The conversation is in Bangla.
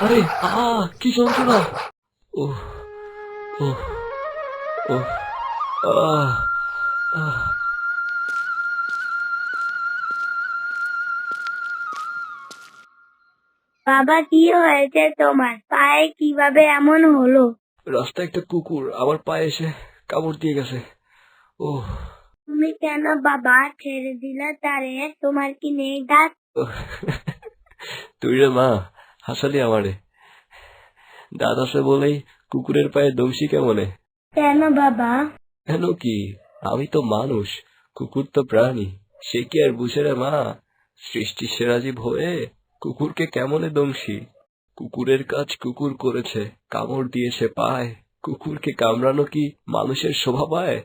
আরে কি যন্ত্রণা! ও ও ও আহ আহ বাবা, কি হয়েছে তোমার? পায়ে কিভাবে এমন হলো? রাস্তায় একটা কুকুর আমার পায়ে এসে কামড় দিয়ে গেছে। ও তুমি কেন বাবা ছেড়ে দিলে তারে? তোমার কি নেই দাঁত? তুই রে মা, হাসালি আমারে। দাঁত আছে বলেই কুকুরের পায়ে দংশি কেমনে? কেন বাবা? কেন কি, আমি তো মানুষ, কুকুর তো প্রাণী, সে কি আর বুঝে রে মা? সৃষ্টির সেরা জীব হয়ে কুকুরকে কেমনে দংশি? কুকুরের কাজ কুকুর করেছে, কামড় দিয়েছে পায়, কুকুরকে কামড়ানো কি মানুষের শোভা পায়?